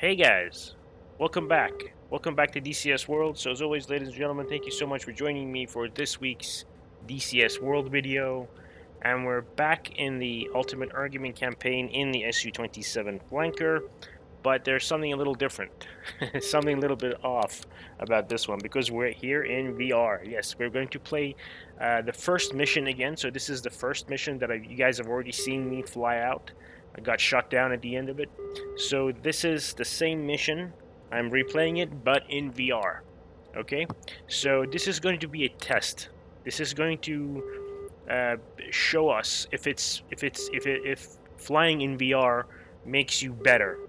Hey guys, welcome back. Welcome back to DCS World. So as always, ladies and gentlemen, thank you so much for joining me for this week's DCS World video. And we're back in the Ultimate Argument campaign in the Su-27 flanker, but there's something a little different, something a little bit off about this one because we're here in VR. Yes, we're going to play the first mission again. So this is the first mission that you guys have already seen me fly out. I got shot down at the end of it. So this is the same mission. I'm replaying it, but in VR. Okay, so this is going to be a test. This is going to show us if flying in VR makes you better.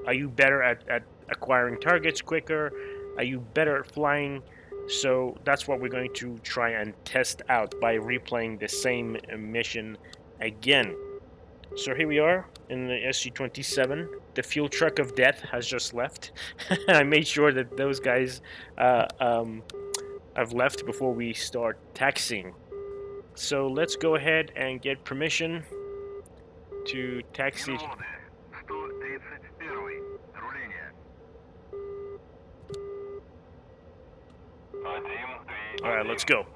Are you better at acquiring targets quicker? Are you better at flying? So that's what we're going to try and test out by replaying the same mission again. So here we are in the Su-27. The fuel truck of death has just left. I made sure that those guys have left before we start taxiing. So let's go ahead and get permission to taxi. Alright, let's go.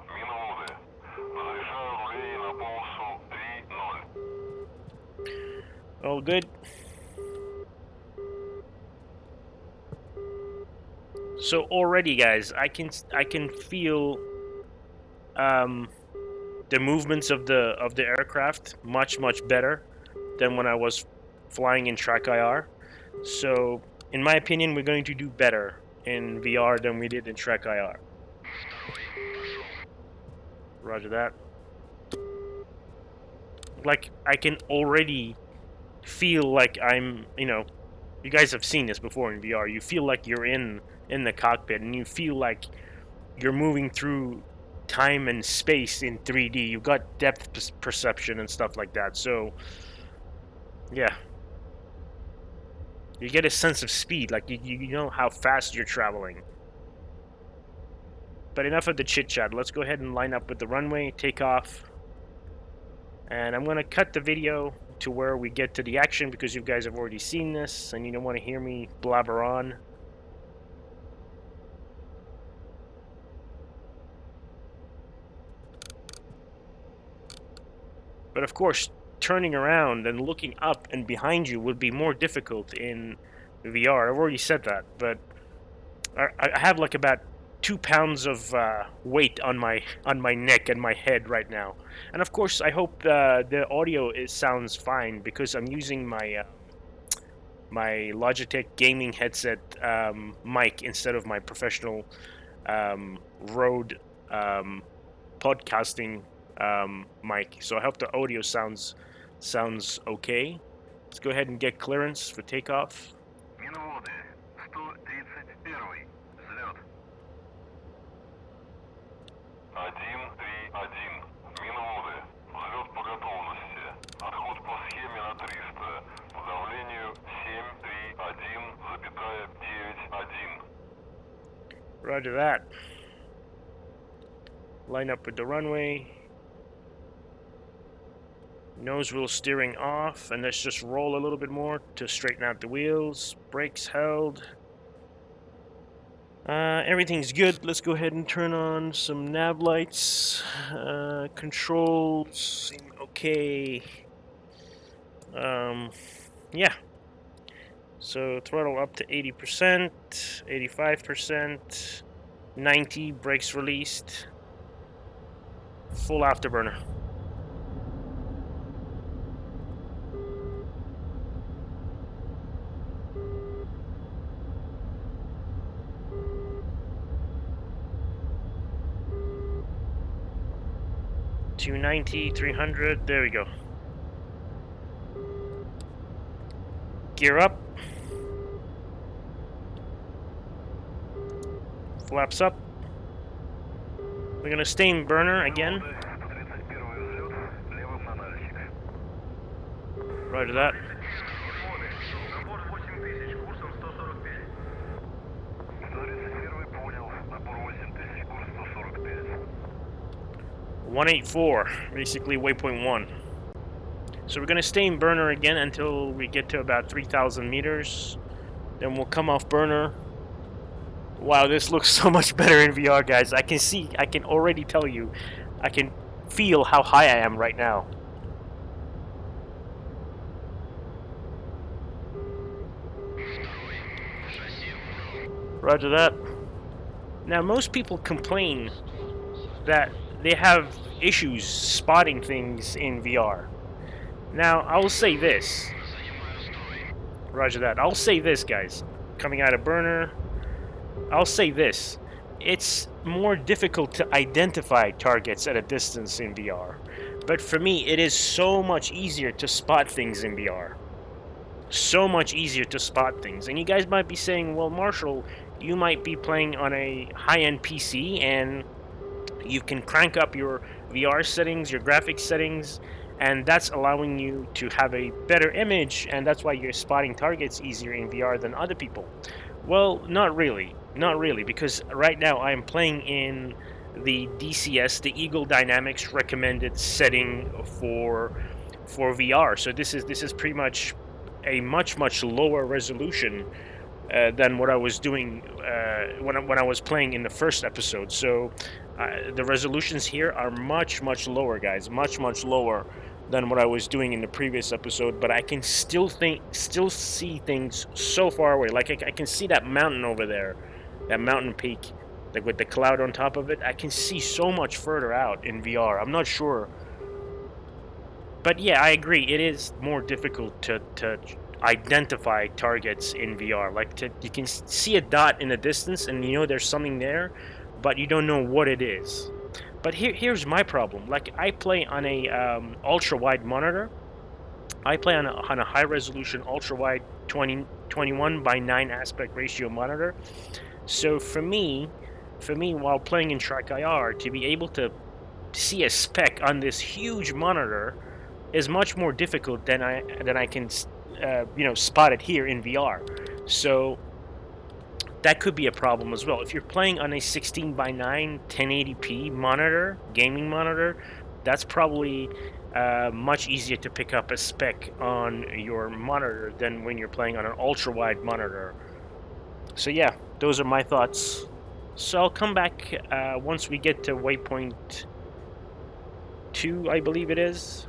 All good. So already, guys, I can feel the movements of the aircraft much better than when I was flying in track IR. So in my opinion, we're going to do better in VR than we did in track IR. Roger that. Like, I can already feel like I'm, you guys have seen this before in VR. You feel like you're in the cockpit, and you feel like you're moving through time and space in 3D. You've got depth perception and stuff like that. So, yeah. You get a sense of speed, like you know how fast you're traveling. But enough of the chit-chat. Let's go ahead and line up with the runway, take off. And I'm going to cut the video to where we get to the action because you guys have already seen this and you don't want to hear me blabber on. But of course, turning around and looking up and behind you would be more difficult in VR. I've already said that, but I have like about 2 pounds of weight on my neck and my head right now. And of course, I hope the audio sounds fine because I'm using my my Logitech gaming headset mic instead of my professional Rode podcasting mic. So I hope the audio sounds okay. Let's go ahead and get clearance for takeoff. Roger that. Line up with the runway. Nose wheel steering off, and let's just roll a little bit more to straighten out the wheels. Brakes held. Everything's good. Let's go ahead and turn on some nav lights. Controls seem okay. Yeah. So throttle up to 80%, 85%, 90, brakes released. Full afterburner. $290, 300, there we go. Gear up. Flaps up. We're gonna stay in burner again. Roger that. $184, basically waypoint 1. So we're going to stay in burner again until we get to about 3,000 meters. Then we'll come off burner. Wow, this looks so much better in VR, guys. I can already tell you, I can feel how high I am right now. Roger that. Now, most people complain that they have issues spotting things in VR. Now, I'll say this. Roger that. I'll say this, guys. Coming out of burner, I'll say this. It's more difficult to identify targets at a distance in VR. But for me, it is so much easier to spot things in VR. So much easier to spot things. And you guys might be saying, well, Marshall, you might be playing on a high-end PC and you can crank up your VR settings, your graphics settings, and that's allowing you to have a better image, and that's why you're spotting targets easier in VR than other people. Well, not really. Not really, because right now I'm playing in the DCS, the Eagle Dynamics recommended setting for VR. So this is pretty much a much lower resolution than what I was doing when I was playing in the first episode. So the resolutions here are much lower, guys, much lower than what I was doing in the previous episode. But I can still see things so far away. Like I can see that mountain over there, that mountain peak, like with the cloud on top of it. I can see so much further out in VR. I'm not sure. But yeah, I agree. It is more difficult to identify targets in VR. Like you can see a dot in the distance and you know there's something there, but you don't know what it is. But here's my problem. Like I play on a ultra wide monitor. I play on a high resolution ultra wide 21 by 9 aspect ratio monitor. So for me while playing in Track IR, to be able to see a speck on this huge monitor is much more difficult than I can spot it here in VR. So that could be a problem as well. If you're playing on a 16 by 9 1080p monitor, gaming monitor, that's probably much easier to pick up a speck on your monitor than when you're playing on an ultra wide monitor. So yeah, those are my thoughts. So I'll come back once we get to waypoint 2, I believe it is.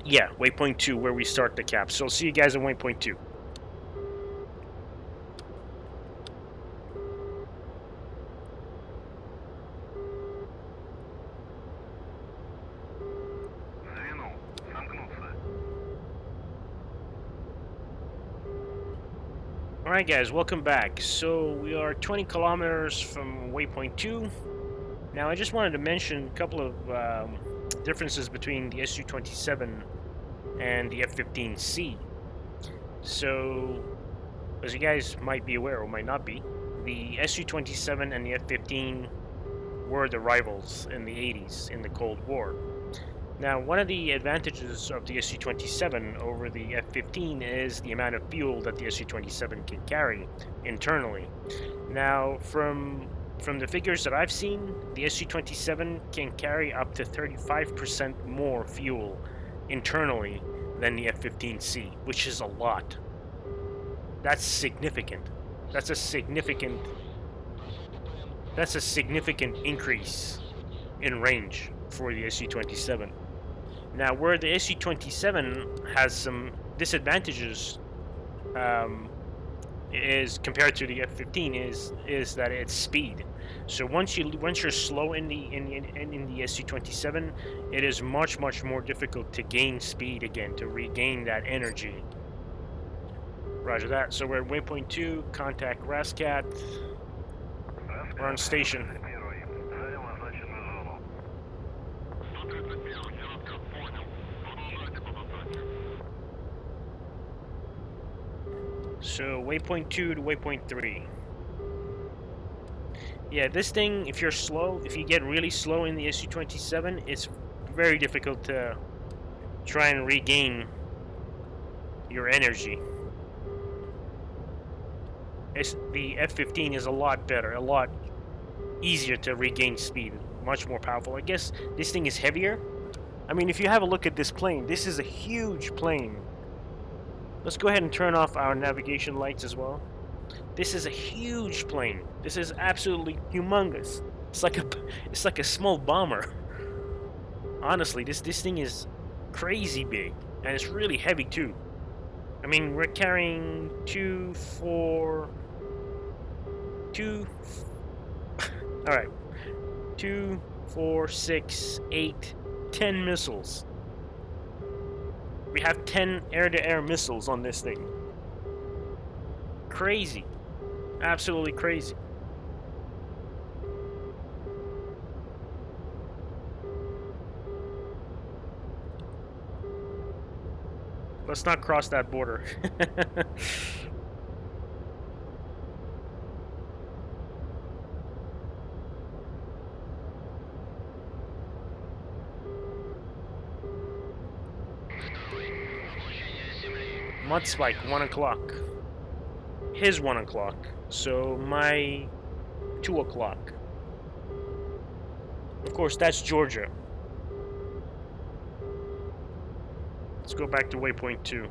Yeah, waypoint 2, where we start the cap. So I'll see you guys on waypoint 2. Alright guys, welcome back. So we are 20 kilometers from waypoint 2. Now I just wanted to mention a couple of differences between the Su-27 and the F-15C. So, as you guys might be aware or might not be, the Su-27 and the F-15 were the rivals in the 80s in the Cold War. Now, one of the advantages of the Su-27 over the F-15 is the amount of fuel that the Su-27 can carry internally. Now, from the figures that I've seen, the Su-27 can carry up to 35% more fuel internally than the F-15C, which is a lot. That's significant. That's a significant increase in range for the Su-27. Now, where the Su-27 has some disadvantages is compared to the F-15 is that it's speed. So once you're slow in the Su-27, it is much more difficult to gain speed again, to regain that energy. Roger that. So we're at waypoint 2, contact Rascat. We're on station. So waypoint 2 to waypoint 3. Yeah, this thing, if you're slow, if you get really slow in the Su-27, it's very difficult to try and regain your energy. The F-15 is a lot better, a lot easier to regain speed, much more powerful. I guess this thing is heavier. I mean, if you have a look at this plane, this is a huge plane. Let's go ahead and turn off our navigation lights as well. This is a huge plane. This is absolutely humongous. It's like a small bomber. Honestly, this thing is crazy big, and it's really heavy too. I mean, we're carrying 2, 4, 2. All right, 2, 4, 6, 8, 10 missiles. We have 10 air-to-air missiles on this thing. Crazy, absolutely crazy. Let's not cross that border. Mud spike, 1 o'clock. His 1 o'clock. So my 2 o'clock. Of course, that's Georgia. Let's go back to waypoint 2.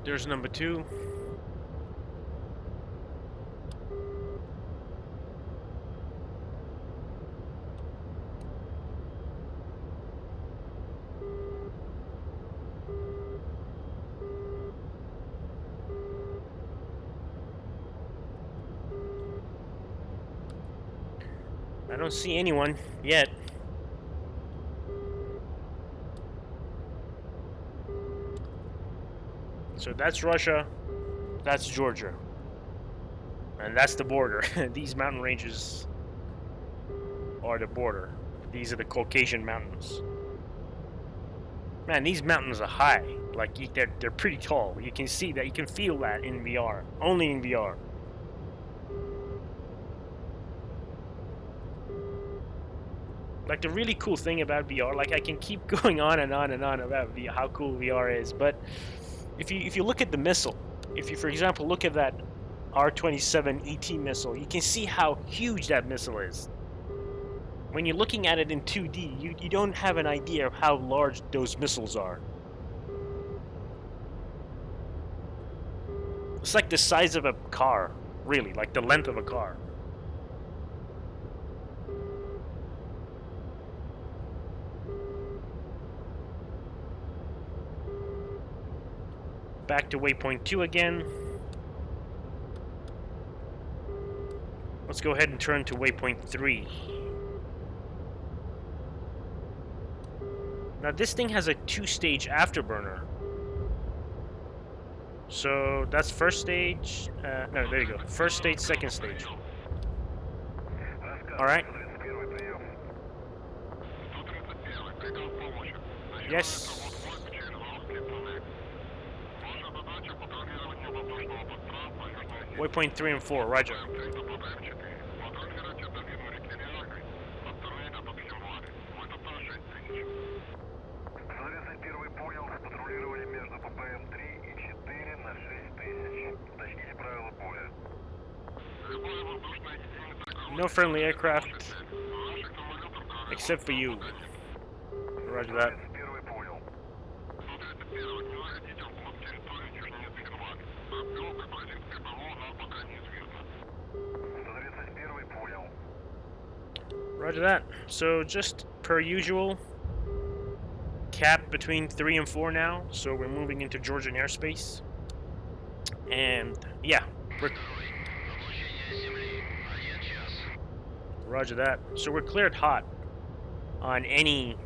There's number 2. I don't see anyone yet. So that's Russia, that's Georgia, and that's the border. These mountain ranges are the border. These are the Caucasian mountains. Man, these mountains are high. Like, they're pretty tall. You can see that, you can feel that in VR. Only in VR. Like, the really cool thing about VR, like, I can keep going on and on and on about how cool VR is, but if you look at the missile, if you, for example, look at that R-27 ET missile, you can see how huge that missile is. When you're looking at it in 2D, you don't have an idea of how large those missiles are. It's like the size of a car, really, like the length of a car. Back to waypoint 2 again. Let's go ahead and turn to waypoint 3. Now this thing has a 2-stage afterburner. So that's first stage. No, there you go. First stage, second stage. Alright. Yes. Waypoint 3 and 4, roger. No friendly aircraft, except for you. Roger that. Roger that. So just per usual, cap between 3 and 4 now. So we're moving into Georgian airspace. And yeah, roger that. So we're cleared hot on any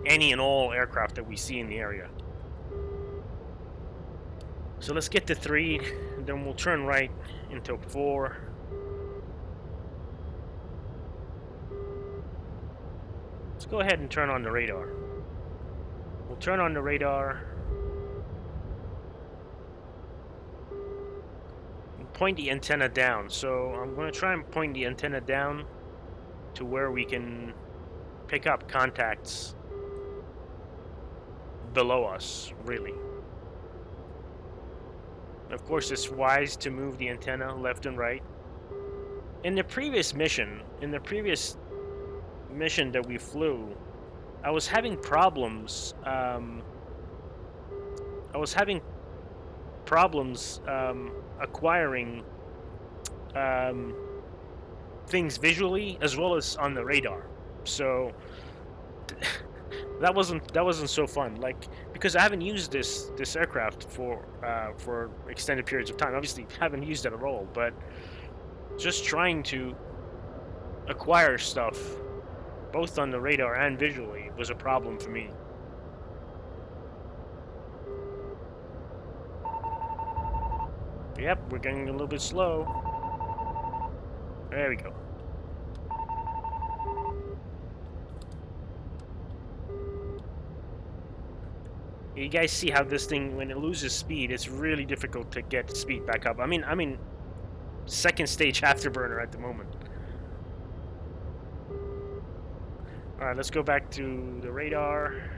and all aircraft that we see in the area. So let's get to 3, then we'll turn right into 4. Let's go ahead and turn on the radar. We'll turn on the radar. And point the antenna down. So I'm going to try and point the antenna down to where we can pick up contacts below us, really. Of course, it's wise to move the antenna left and right. In the previous mission that we flew, I was having problems. Acquiring things visually as well as on the radar. So that wasn't so fun. Like, because I haven't used this aircraft for extended periods of time. Obviously, haven't used it at all. But just trying to acquire stuff, both on the radar and visually, was a problem for me. Yep, we're getting a little bit slow. There we go. You guys see how this thing, when it loses speed, it's really difficult to get speed back up. I mean, second stage afterburner at the moment. All right, let's go back to the radar.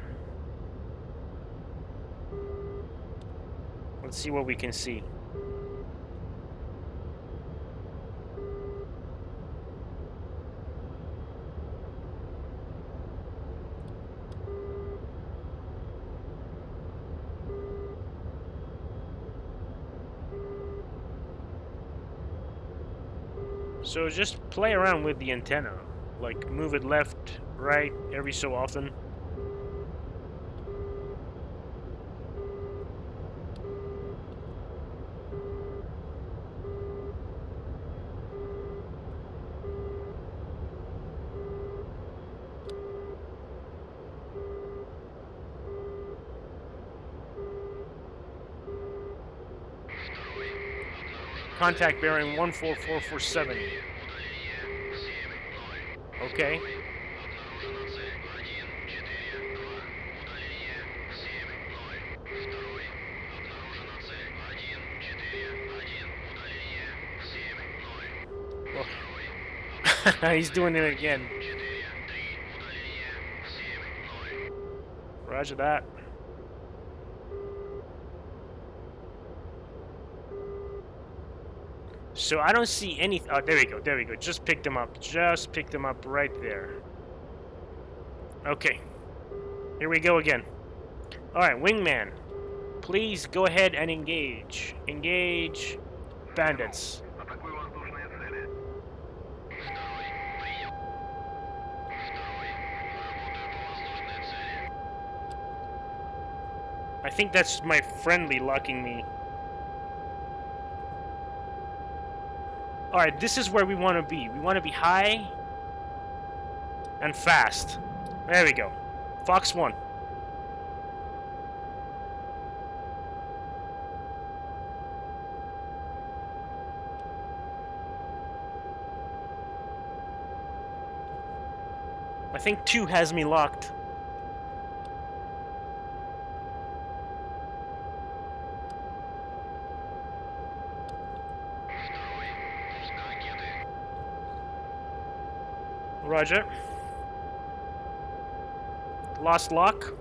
Let's see what we can see. So just play around with the antenna, like move it left, right, every so often. Contact bearing 14447. Okay. Well, he's doing it again. Roger that. So I don't see any. Oh, there we go. There we go. Just picked him up. Just picked him up right there. Okay. Here we go again. All right, wingman. Please go ahead and engage. Engage bandits. I think that's my friendly locking me. Alright, this is where we want to be. We want to be high and fast. There we go. Fox 1. I think 2 has me locked. Roger. Lost lock.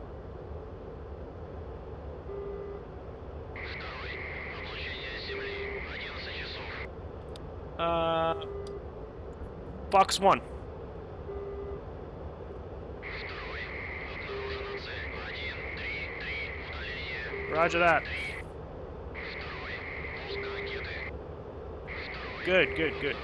Fox 1. Roger that. Good, good, good.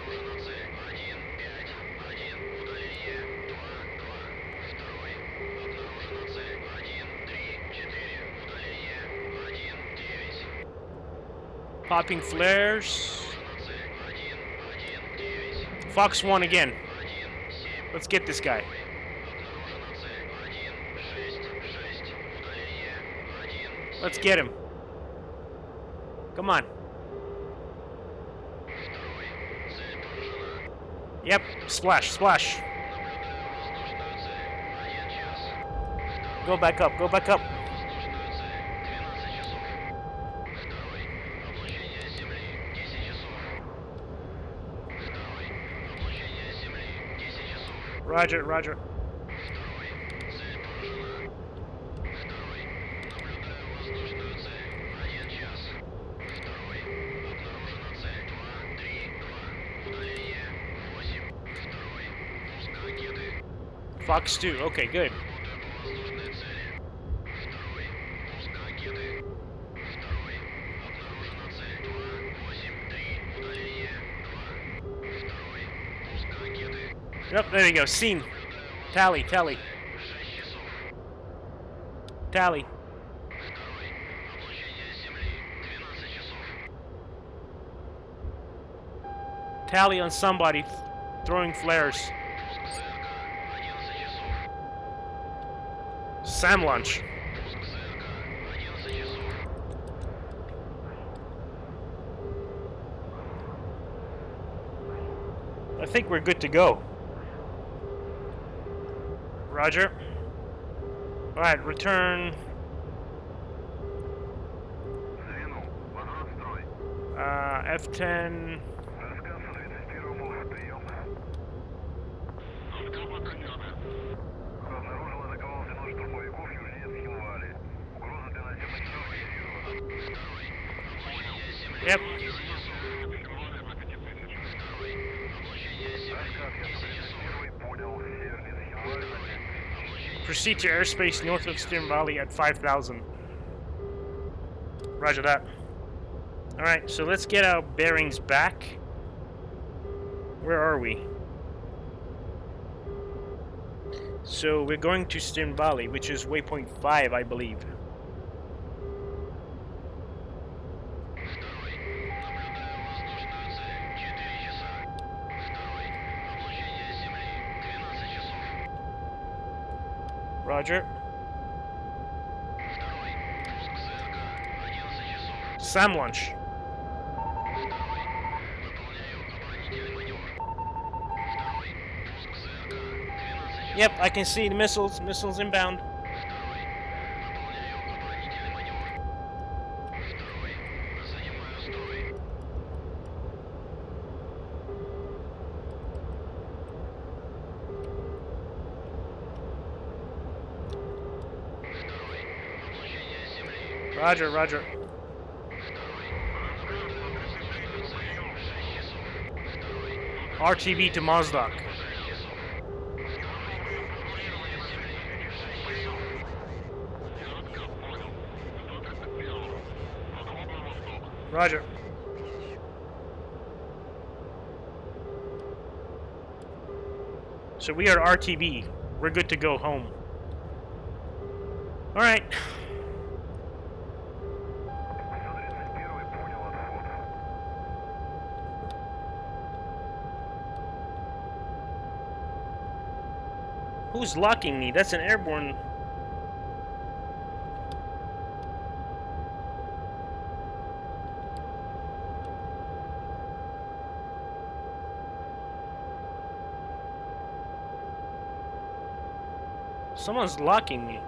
Popping flares. Fox 1 again. Let's get this guy. Let's get him. Come on. Yep, splash, splash. Go back up, go back up. Roger, roger. Fox 2. Okay, good. Yep, there you go. Scene. Tally, tally. Tally. Tally on somebody throwing flares. Sam launch. I think we're good to go. Roger. Alright, return. F10. Yep. Proceed to airspace north of Stim Valley at 5,000. Roger that. Alright, so let's get our bearings back. Where are we? So we're going to Stim Valley, which is waypoint 5, I believe. Roger. Sam launch. Yep, I can see the missiles. Missiles inbound. Roger, roger. RTB to Mozdok. Roger. So we are RTB. We're good to go home. All right. Who's locking me? That's an airborne. Someone's locking me.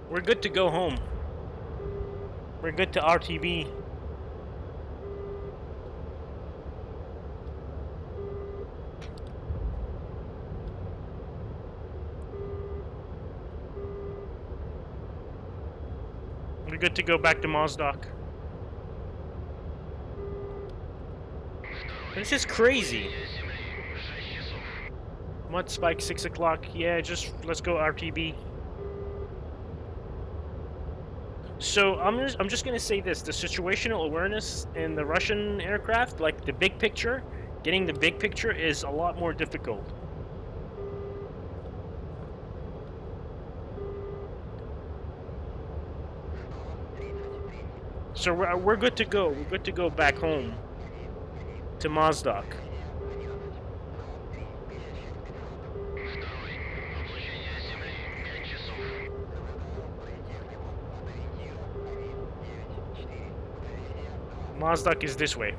We're good to go home. We're good to RTB. We're good to go back to Mozdok. This is crazy. Mud spike 6 o'clock. Yeah, just let's go RTB. So I'm just gonna say this: the situational awareness in the Russian aircraft, like the big picture, getting the big picture is a lot more difficult. So we're good to go. We're good to go back home to Mozdok. Mozdok is this way.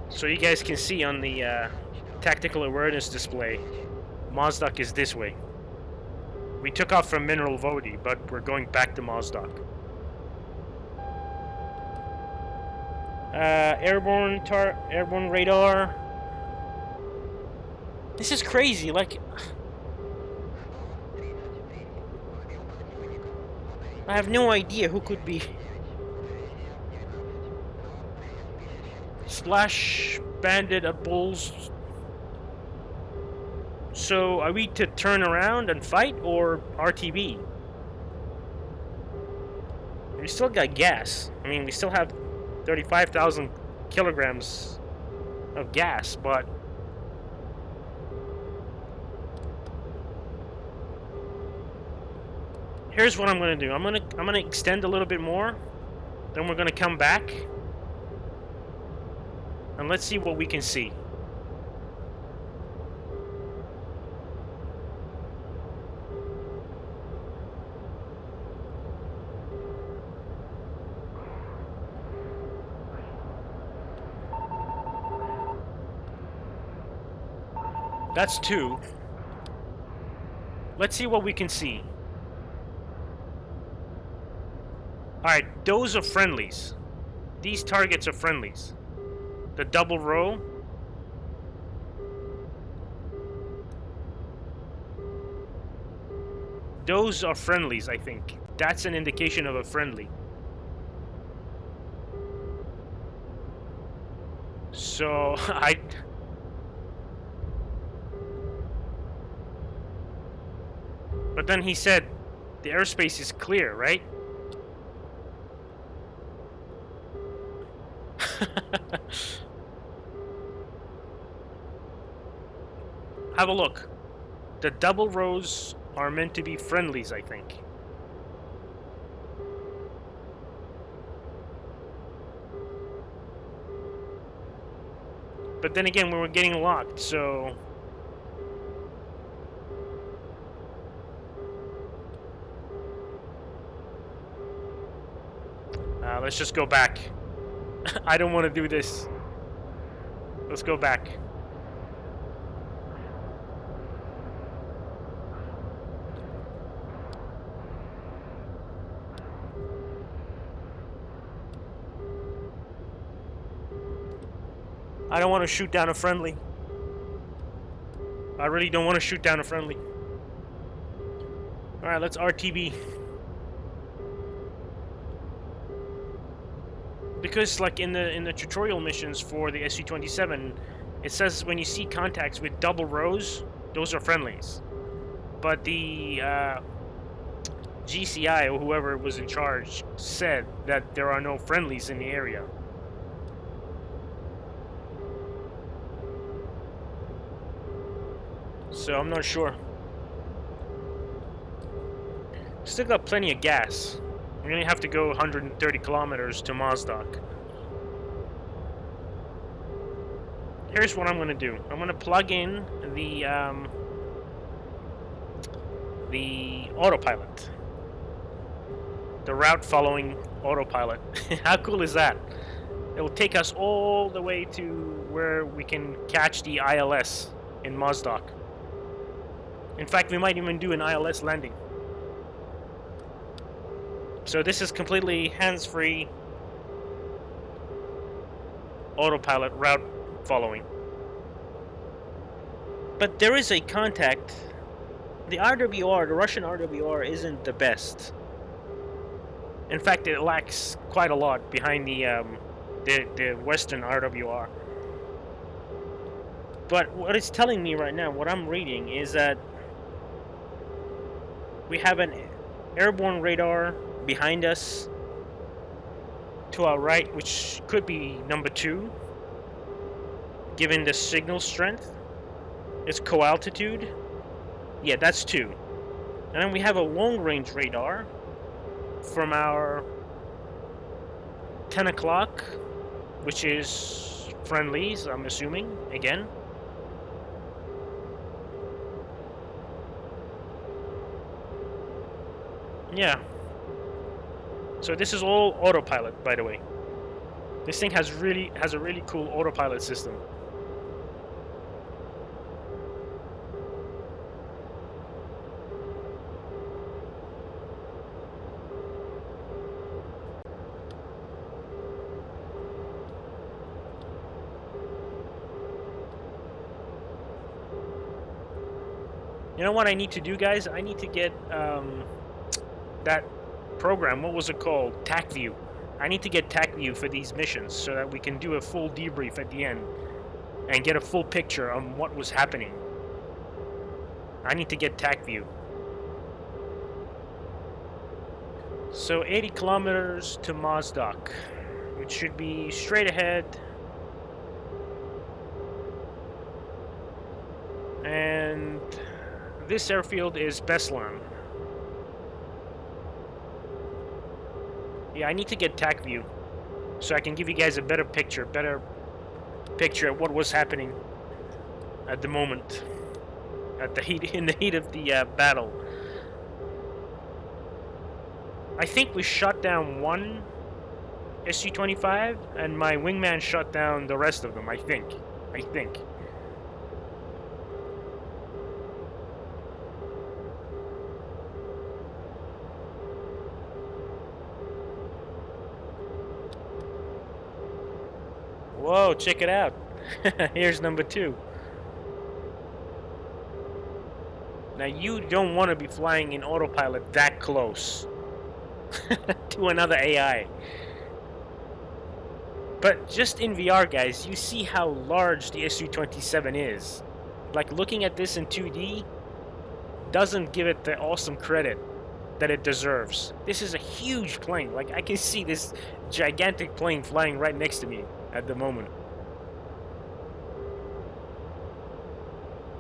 So you guys can see on the tactical awareness display, Mozdok is this way. We took off from Mineral Vodi, but we're going back to Mozdok. Airborne radar. This is crazy. Like, I have no idea who could be. Slash bandit at bulls. So are we to turn around and fight or RTB? We still got gas. I mean, we still have 35,000 kilograms of gas, but here's what I'm gonna do. I'm gonna extend a little bit more. Then we're gonna come back and let's see what we can see. That's 2. Let's see what we can see. Alright, those are friendlies. These targets are friendlies. The double row. Those are friendlies, I think. That's an indication of a friendly. So, But then he said the airspace is clear, right? Have a look. The double rows are meant to be friendlies, I think. But then again, we were getting locked, so... let's just go back. I don't want to do this. Let's go back. I don't want to shoot down a friendly. I really don't want to shoot down a friendly. Alright, let's RTB. Because like in the tutorial missions for the Su-27, it says when you see contacts with double rows, those are friendlies. But the GCI or whoever was in charge said that there are no friendlies in the area. So I'm not sure. Still got plenty of gas. We're gonna have to go 130 kilometers to Mozdok. Here's what I'm gonna do. I'm gonna plug in the autopilot, the route following autopilot. How cool is that? It will take us all the way to where we can catch the ILS in Mozdok. In fact, we might even do an ILS landing. So this is completely hands-free autopilot route following. But there is a contact. The RWR, the Russian RWR, isn't the best. In fact, it lacks quite a lot behind the Western RWR. But what it's telling me right now, what I'm reading, is that we have an airborne radar behind us to our right, which could be number 2, given the signal strength. It's co-altitude. Yeah, that's 2. And then we have a long-range radar from our 10 o'clock, which is friendlies, I'm assuming, again. Yeah. So this is all autopilot, by the way. This thing has a really cool autopilot system. You know what I need to do, guys? I need to get that program. What was it called? TAC view. I need to get TAC view for these missions so that we can do a full debrief at the end and get a full picture on what was happening. I need to get TAC view. So 80 kilometers to Mozdok, which should be straight ahead. And this airfield is Beslan. Yeah, I need to get TAC view so I can give you guys a better picture of what was happening at the moment, in the heat of the battle. I think we shot down one Su-25, and my wingman shot down the rest of them. I think. Whoa, check it out. Here's number 2. Now you don't want to be flying in autopilot that close to another AI. But just in VR, guys, you see how large the Su-27 is. Like, looking at this in 2D doesn't give it the awesome credit that it deserves. This is a huge plane. Like, I can see this gigantic plane flying right next to me at the moment.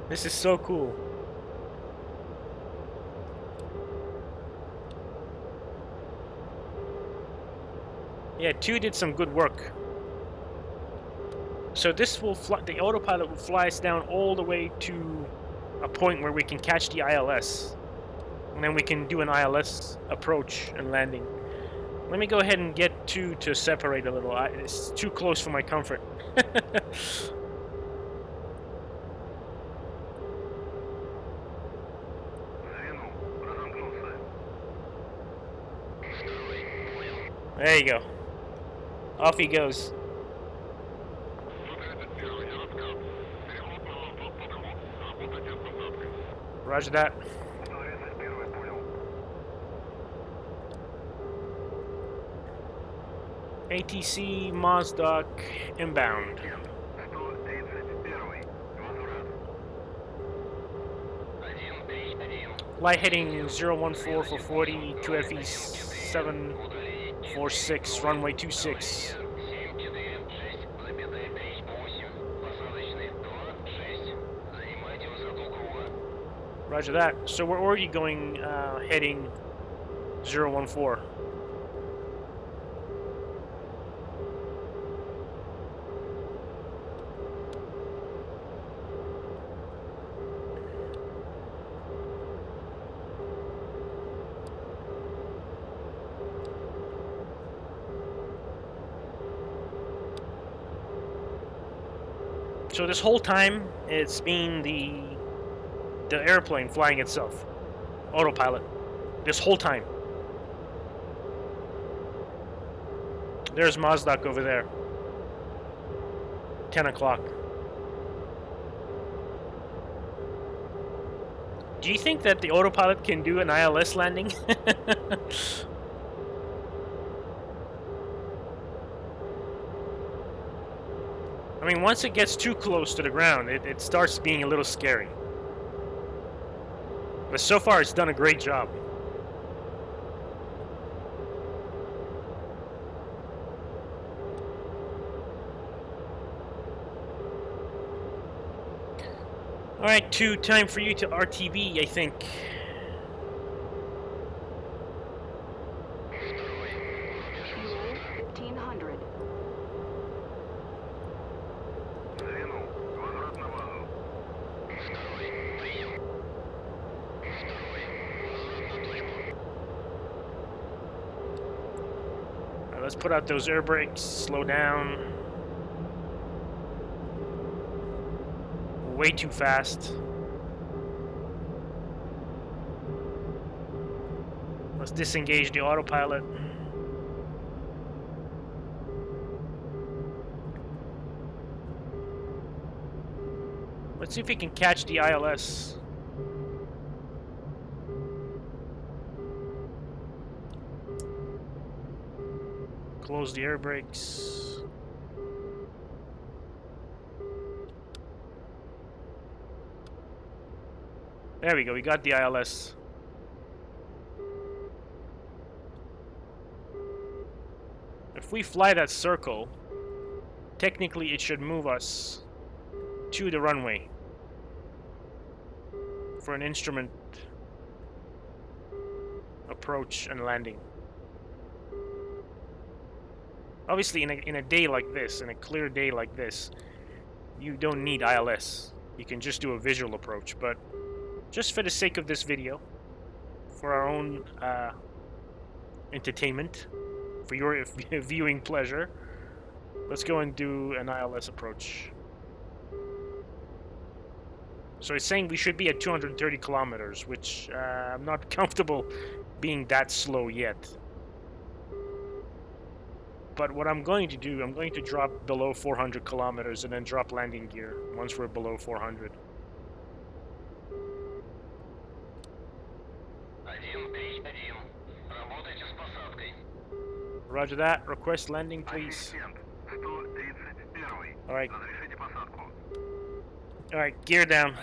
This is so cool. Yeah, 2 did some good work. So this will the autopilot will fly us down all the way to a point where we can catch the ILS. And then we can do an ILS approach and landing. Let me go ahead and get 2 to separate a little. It's too close for my comfort. There you go. Off he goes. Roger that. ATC Mozdok inbound. Flight heading 014 for 40, 2FE 746, runway 26. Roger that. So we're already going heading 014. So this whole time, it's been the airplane flying itself, autopilot. This whole time. There's Mozdok over there. 10 o'clock. Do you think that the autopilot can do an ILS landing? I mean, once it gets too close to the ground, it starts being a little scary. But so far, it's done a great job. Alright, 2, time for you to RTB, I think. Fuel 1500. Let's put out those air brakes, slow down. Way too fast. Let's disengage the autopilot. Let's see if we can catch the ILS. close the air brakes. There we go, we got the ILS. If we fly that circle, technically it should move us to the runway for an instrument approach and landing. Obviously, in a day like this, in a clear day like this, you don't need ILS. You can just do a visual approach, but just for the sake of this video, for our own entertainment, for your viewing pleasure, let's go and do an ILS approach. So it's saying we should be at 230 kilometers, which I'm not comfortable being that slow yet. But what I'm going to do, I'm going to drop below 400 kilometers and then drop landing gear once we're below 400. Roger that. Request landing, please. Alright. Alright, gear down.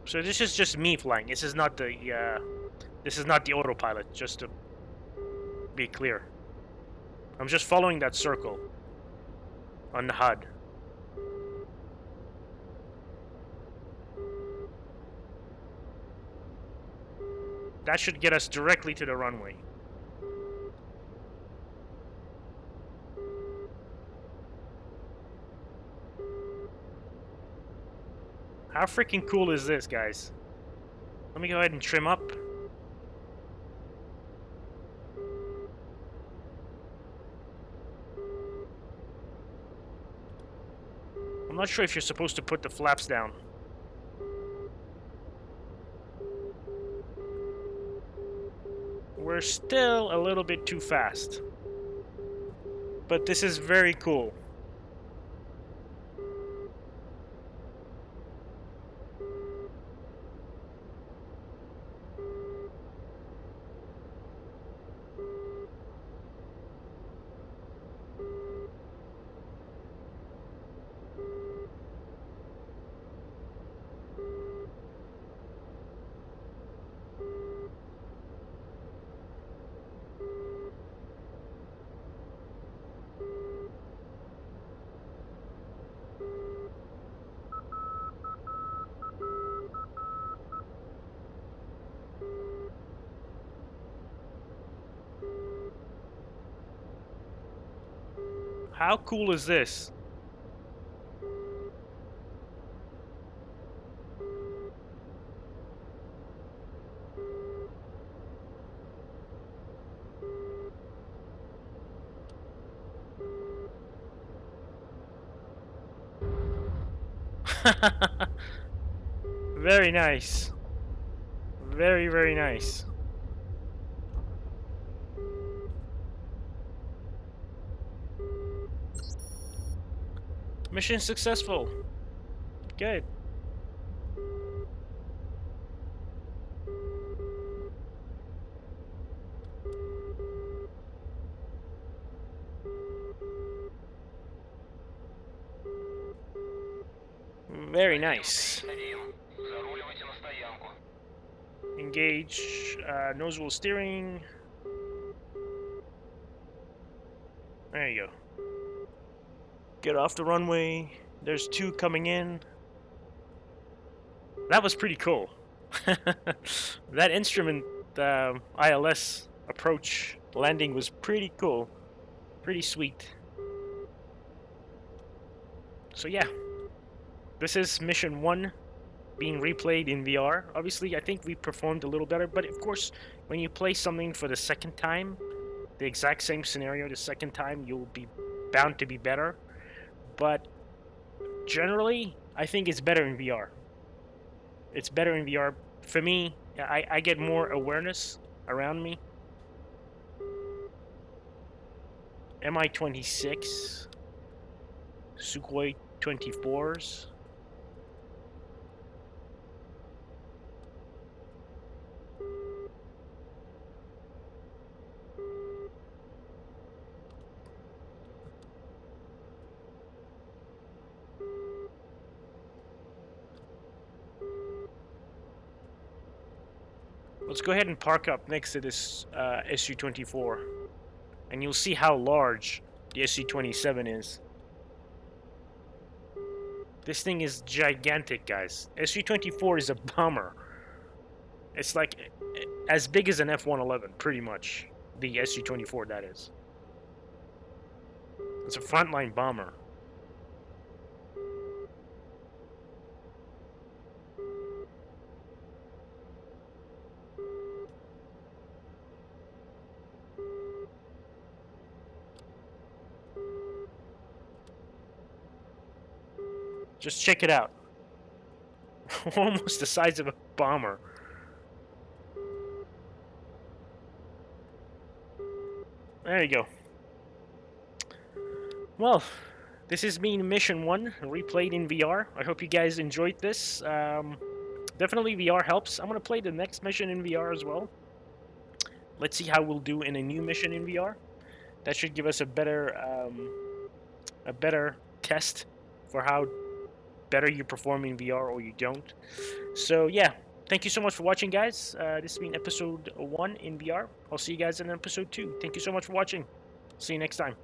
So this is just me flying. This is not the autopilot, just to be clear. I'm just following that circle on the HUD. That should get us directly to the runway. How freaking cool is this, guys? Let me go ahead and trim up. I'm not sure if you're supposed to put the flaps down. We're still a little bit too fast. But this is very cool. How cool is this? Very nice. Very, very nice. Mission successful. Good. Very nice. Engage nose wheel steering. There you go. Get off the runway. There's two coming in. That was pretty cool. That instrument ILS approach landing was pretty cool. Pretty sweet. So yeah. This is mission 1 being replayed in VR. Obviously, I think we performed a little better, but of course, when you play something for the second time, the exact same scenario the second time, you'll be bound to be better. But generally, I think it's better in VR. It's better in VR. For me, I get more awareness around me. Mi-26, Sukhoi 24s. Let's go ahead and park up next to this Su-24, and you'll see how large the Su-27 is. This thing is gigantic, guys. Su-24 is a bomber. It's like as big as an F-111, pretty much. The Su-24, that is. It's a frontline bomber. Just check it out. Almost the size of a bomber. There you go. Well, this has been Mission 1, replayed in VR. I hope you guys enjoyed this. Definitely VR helps. I'm going to play the next mission in VR as well. Let's see how we'll do in a new mission in VR. That should give us a better test for how better you perform in VR or you don't. So yeah, thank you so much for watching, guys. This has been episode 1 in VR. I'll see you guys in episode 2. Thank you so much for watching. See you next time.